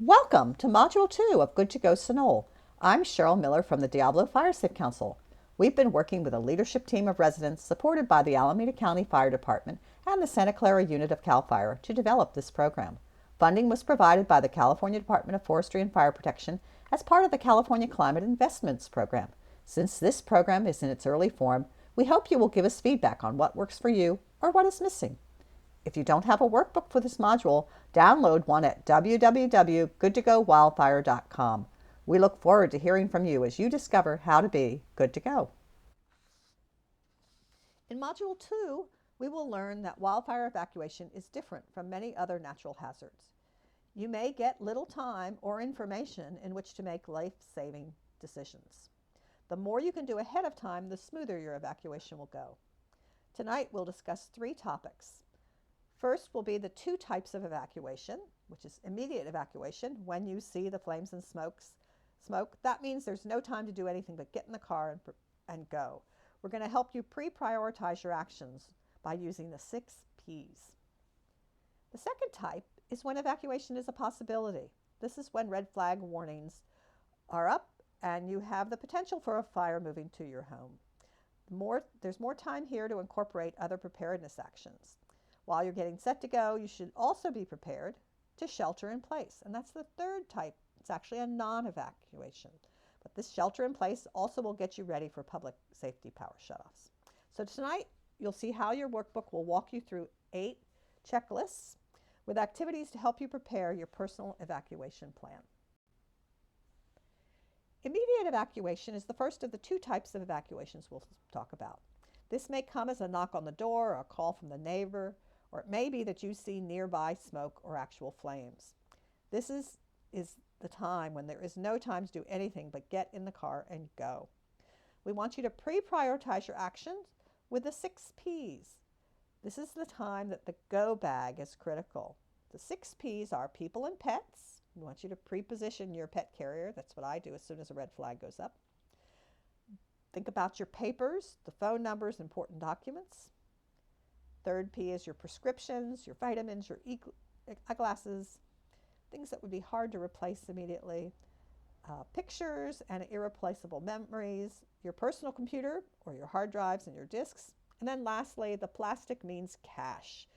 Welcome to Module 2 of Good to Go Sonol. I'm Cheryl Miller from the Diablo Fire Safe Council. We've been working with a leadership team of residents supported by the Alameda County Fire Department and the Santa Clara unit of CAL FIRE to develop this program. Funding was provided by the California Department of Forestry and Fire Protection as part of the California Climate Investments Program. Since this program is in its early form, we hope you will give us feedback on what works for you or what is missing. If you don't have a workbook for this module, download one at www.goodtogowildfire.com. We look forward to hearing from you as you discover how to be good to go. In Module 2, we will learn that wildfire evacuation is different from many other natural hazards. You may get little time or information in which to make life-saving decisions. The more you can do ahead of time, the smoother your evacuation will go. Tonight, we'll discuss 3 topics. First will be the 2 types of evacuation, which is immediate evacuation, when you see the flames and smoke. That means there's no time to do anything but get in the car and go. We're going to help you pre-prioritize your actions by using the 6 Ps. The second type is when evacuation is a possibility. This is when red flag warnings are up and you have the potential for a fire moving to your home. There's more time here to incorporate other preparedness actions. While you're getting set to go, you should also be prepared to shelter in place. And that's the third type. It's actually a non-evacuation. But this shelter in place also will get you ready for public safety power shutoffs. So tonight, you'll see how your workbook will walk you through 8 checklists with activities to help you prepare your personal evacuation plan. Immediate evacuation is the first of the 2 types of evacuations we'll talk about. This may come as a knock on the door or a call from the neighbor, or it may be that you see nearby smoke or actual flames. This is the time when there is no time to do anything but get in the car and go. We want you to pre-prioritize your actions with the 6 Ps. This is the time that the go bag is critical. The 6 Ps are people and pets. We want you to pre-position your pet carrier. That's what I do as soon as a red flag goes up. Think about your papers, the phone numbers, important documents. Third P is your prescriptions, your vitamins, your eyeglasses, things that would be hard to replace immediately. Pictures and irreplaceable memories, your personal computer or your hard drives and your disks. And then lastly, the plastic means cash.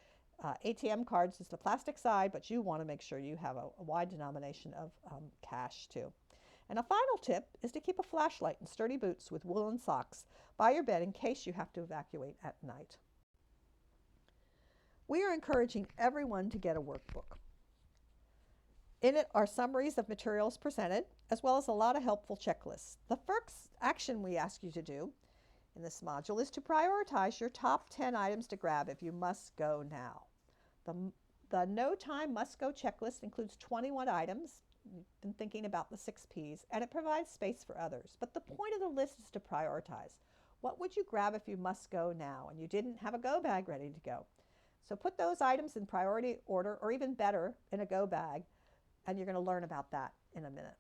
ATM cards is the plastic side, but you want to make sure you have a wide denomination of cash too. And a final tip is to keep a flashlight and sturdy boots with woolen socks by your bed in case you have to evacuate at night. We are encouraging everyone to get a workbook. In it are summaries of materials presented, as well as a lot of helpful checklists. The first action we ask you to do in this module is to prioritize your top 10 items to grab if you must go now. The no time must go checklist includes 21 items. You've been thinking about the 6 Ps, and it provides space for others. But the point of the list is to prioritize. What would you grab if you must go now and you didn't have a go bag ready to go? So put those items in priority order, or even better, in a go bag, and you're going to learn about that in a minute.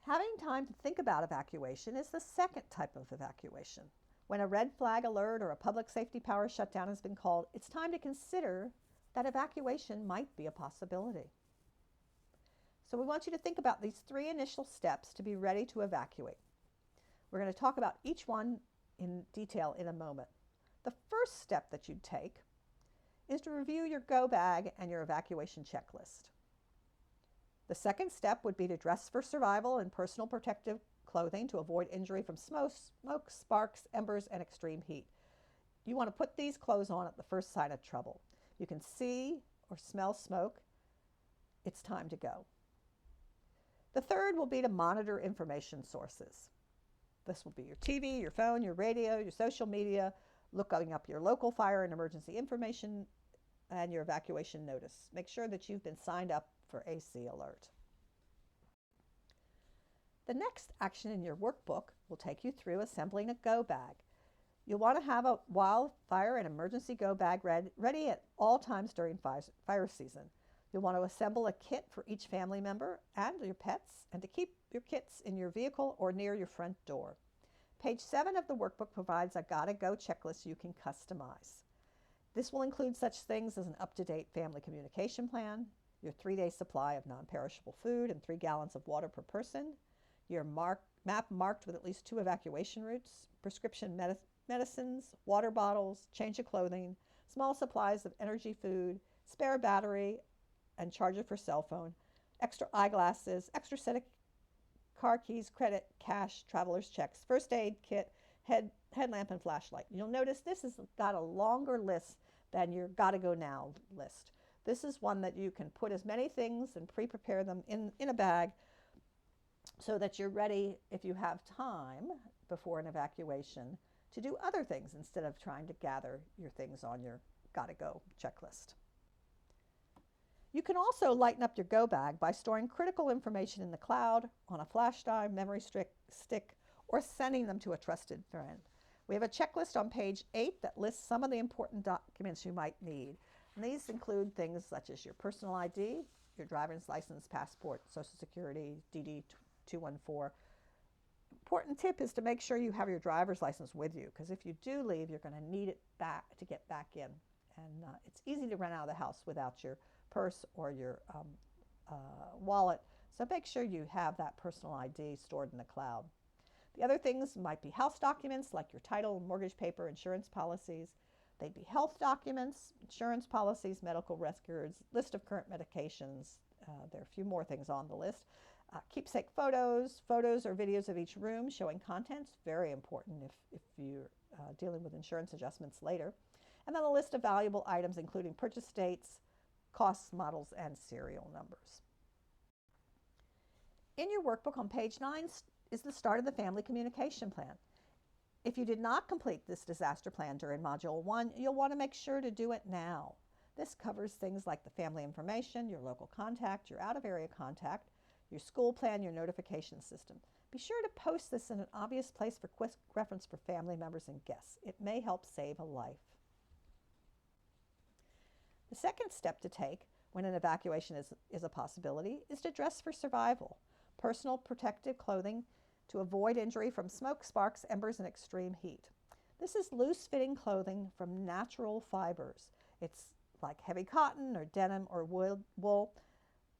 Having time to think about evacuation is the second type of evacuation. When a red flag alert or a public safety power shutdown has been called, it's time to consider that evacuation might be a possibility. So we want you to think about these 3 initial steps to be ready to evacuate. We're going to talk about each one in detail in a moment. The first step that you'd take is to review your go bag and your evacuation checklist. The second step would be to dress for survival in personal protective clothing to avoid injury from smoke, sparks, embers, and extreme heat. You want to put these clothes on at the first sign of trouble. You can see or smell smoke. It's time to go. The third will be to monitor information sources. This will be your TV, your phone, your radio, your social media, looking up your local fire and emergency information, and your evacuation notice. Make sure that you've been signed up for AC alert. The next action in your workbook will take you through assembling a go bag. You'll want to have a wildfire and emergency go bag ready at all times during fire season. You'll want to assemble a kit for each family member and your pets, and to keep your kits in your vehicle or near your front door. Page 7 of the workbook provides a gotta go checklist you can customize. This will include such things as an up-to-date family communication plan, your 3-day supply of non-perishable food and 3 gallons of water per person, your map marked with at least 2 evacuation routes, prescription medicines, water bottles, change of clothing, small supplies of energy food, spare battery and charger for cell phone, extra eyeglasses, extra set of car keys, credit, cash, traveler's checks, first aid kit, headlamp, and flashlight. You'll notice this has got a longer list than your gotta go now list. This is one that you can put as many things and pre-prepare them in a bag so that you're ready if you have time before an evacuation to do other things instead of trying to gather your things on your gotta go checklist. You can also lighten up your go bag by storing critical information in the cloud, on a flash drive, memory stick, or sending them to a trusted friend. We have a checklist on page 8 that lists some of the important documents you might need. And these include things such as your personal ID, your driver's license, passport, Social Security, DD 214. Important tip is to make sure you have your driver's license with you, because if you do leave, you're going to need it back to get back in. And it's easy to run out of the house without your purse or your wallet. So make sure you have that personal ID stored in the cloud. The other things might be house documents like your title, mortgage paper, insurance policies. They'd be health documents, insurance policies, medical records, list of current medications. There are a few more things on the list. Keepsake photos or videos of each room showing contents, very important if you're dealing with insurance adjustments later. And then a list of valuable items including purchase dates, costs, models, and serial numbers. In your workbook on page 9 is the start of the family communication plan. If you did not complete this disaster plan during Module 1, you'll want to make sure to do it now. This covers things like the family information, your local contact, your out-of-area contact, your school plan, your notification system. Be sure to post this in an obvious place for quick reference for family members and guests. It may help save a life. The second step to take when an evacuation is a possibility is to dress for survival. Personal protective clothing to avoid injury from smoke, sparks, embers, and extreme heat. This is loose-fitting clothing from natural fibers. It's like heavy cotton or denim or wool.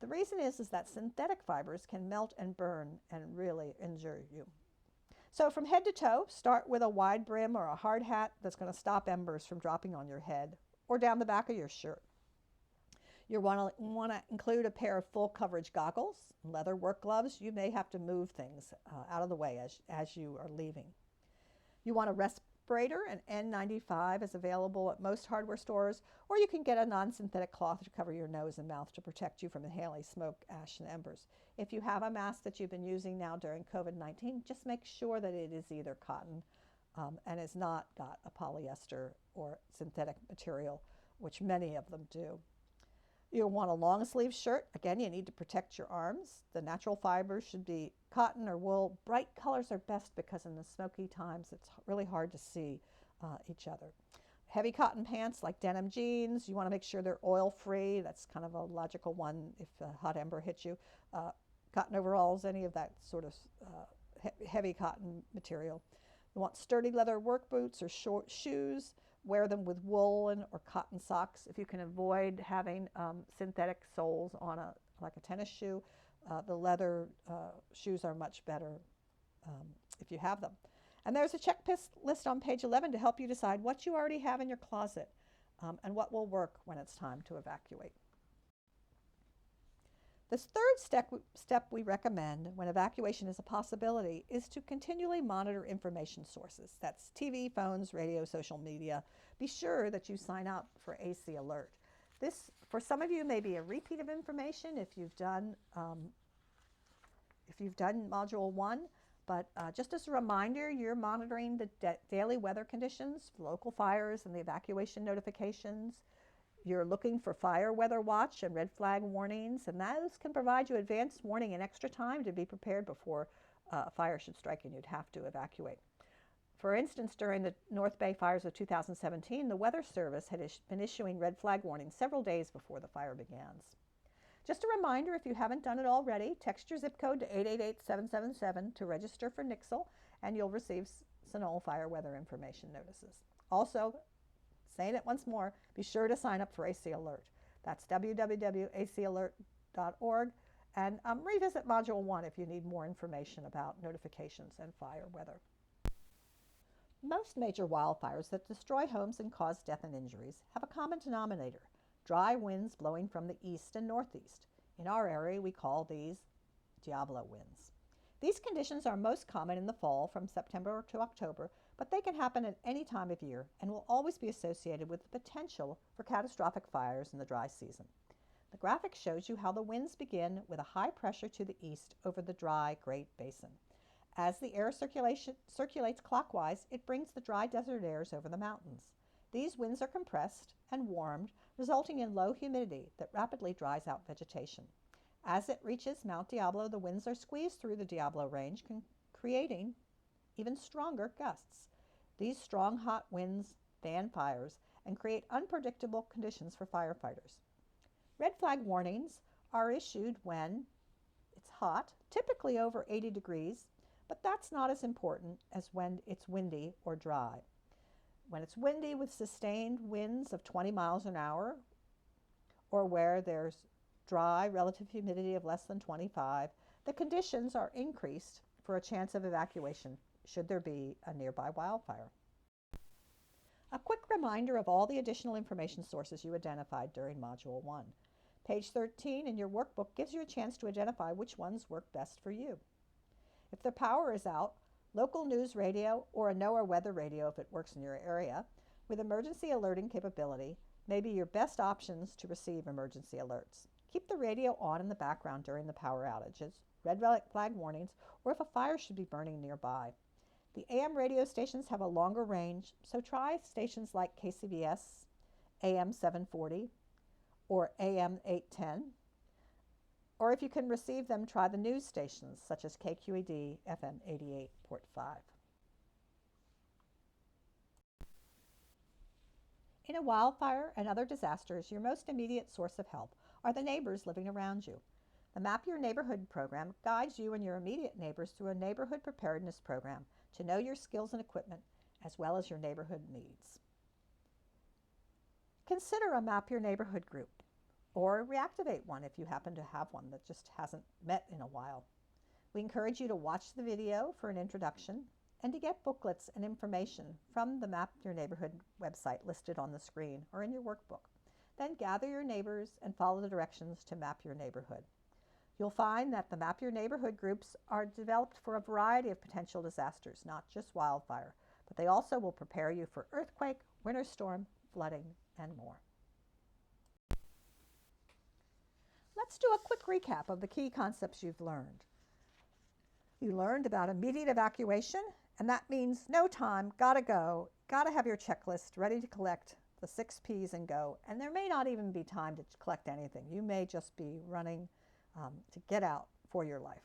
The reason is that synthetic fibers can melt and burn and really injure you. So from head to toe, start with a wide brim or a hard hat that's going to stop embers from dropping on your head or down the back of your shirt. You want to include a pair of full coverage goggles, leather work gloves. You may have to move things out of the way as you are leaving. You want a respirator. An N95 is available at most hardware stores, or you can get a non-synthetic cloth to cover your nose and mouth to protect you from inhaling smoke, ash, and embers. If you have a mask that you've been using now during COVID-19, just make sure that it is either cotton and has not got a polyester or synthetic material, which many of them do. You'll want a long sleeve shirt. Again, you need to protect your arms. The natural fibers should be cotton or wool. Bright colors are best because in the smoky times it's really hard to see each other. Heavy cotton pants like denim jeans. You want to make sure they're oil free. That's kind of a logical one if a hot ember hits you. Cotton overalls, any of that sort of heavy cotton material. You want sturdy leather work boots or short shoes. Wear them with woolen or cotton socks. If you can avoid having synthetic soles on like a tennis shoe, the leather shoes are much better if you have them. And there's a checklist on page 11 to help you decide what you already have in your closet and what will work when it's time to evacuate. The third step we recommend when evacuation is a possibility is to continually monitor information sources. That's TV, phones, radio, social media. Be sure that you sign up for AC Alert. This, for some of you, may be a repeat of information if you've done Module 1, but just as a reminder, you're monitoring the daily weather conditions, local fires, and the evacuation notifications. You're looking for fire weather watch and red flag warnings, and those can provide you advance warning and extra time to be prepared before a fire should strike and you'd have to evacuate. For instance, during the North Bay fires of 2017, the Weather Service had been issuing red flag warnings several days before the fire began. Just a reminder, if you haven't done it already, text your zip code to 888-777 to register for NIXL, and you'll receive Sonoma fire weather information notices. Also, saying it once more, be sure to sign up for AC Alert. That's www.acalert.org. And revisit Module 1 if you need more information about notifications and fire weather. Most major wildfires that destroy homes and cause death and injuries have a common denominator: dry winds blowing from the east and northeast. In our area, we call these Diablo winds. These conditions are most common in the fall from September to October, but they can happen at any time of year and will always be associated with the potential for catastrophic fires in the dry season. The graphic shows you how the winds begin with a high pressure to the east over the dry Great Basin. As the air circulates clockwise, it brings the dry desert airs over the mountains. These winds are compressed and warmed, resulting in low humidity that rapidly dries out vegetation. As it reaches Mount Diablo, the winds are squeezed through the Diablo Range, creating even stronger gusts. These strong, hot winds fan fires and create unpredictable conditions for firefighters. Red flag warnings are issued when it's hot, typically over 80 degrees, but that's not as important as when it's windy or dry. When it's windy with sustained winds of 20 miles an hour, or where there's dry relative humidity of less than 25, the conditions are increased for a chance of evacuation should there be a nearby wildfire. A quick reminder of all the additional information sources you identified during Module 1. Page 13 in your workbook gives you a chance to identify which ones work best for you. If the power is out, local news radio or a NOAA weather radio, if it works in your area, with emergency alerting capability, may be your best options to receive emergency alerts. Keep the radio on in the background during the power outages, red flag warnings, or if a fire should be burning nearby. The AM radio stations have a longer range, so try stations like KCBS, AM 740, or AM 810. Or if you can receive them, try the news stations such as KQED, FM 88.5. In a wildfire and other disasters, your most immediate source of help are the neighbors living around you. The Map Your Neighborhood program guides you and your immediate neighbors through a neighborhood preparedness program to know your skills and equipment as well as your neighborhood needs. Consider a Map Your Neighborhood group, or reactivate one if you happen to have one that just hasn't met in a while. We encourage you to watch the video for an introduction and to get booklets and information from the Map Your Neighborhood website listed on the screen or in your workbook. Then gather your neighbors and follow the directions to map your neighborhood. You'll find that the Map Your Neighborhood groups are developed for a variety of potential disasters, not just wildfire, but they also will prepare you for earthquake, winter storm, flooding, and more. Let's do a quick recap of the key concepts you've learned. You learned about immediate evacuation, and that means no time, gotta go, gotta have your checklist ready to collect the 6 P's and go. And there may not even be time to collect anything. You may just be running to get out for your life.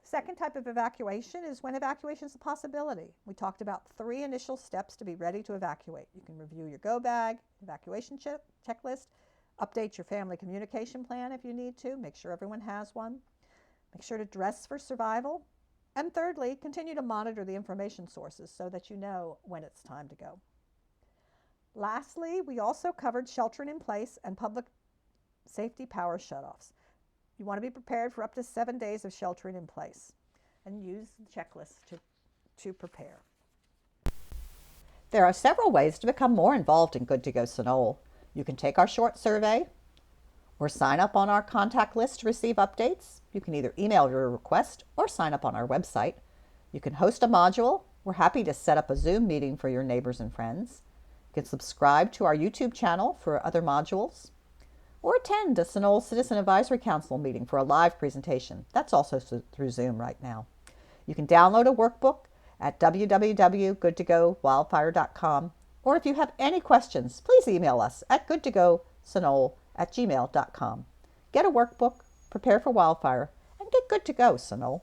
The second type of evacuation is when evacuation is a possibility. We talked about 3 initial steps to be ready to evacuate. You can review your go bag, evacuation checklist, update your family communication plan if you need to, make sure everyone has one. Make sure to dress for survival. And thirdly, continue to monitor the information sources so that you know when it's time to go. Lastly, we also covered sheltering in place and public safety power shutoffs. You want to be prepared for up to 7 days of sheltering in place and use the checklist to prepare. There are several ways to become more involved in Good to Go Sunol. You can take our short survey or sign up on our contact list to receive updates. You can either email your request or sign up on our website. You can host a module. We're happy to set up a Zoom meeting for your neighbors and friends. You can subscribe to our YouTube channel for other modules, or attend a Sunol Citizen Advisory Council meeting for a live presentation. That's also through Zoom right now. You can download a workbook at www.goodtogowildfire.com, or if you have any questions, please email us at goodtogosunol@gmail.com. Get a workbook, prepare for wildfire, and get good to go, Sunol.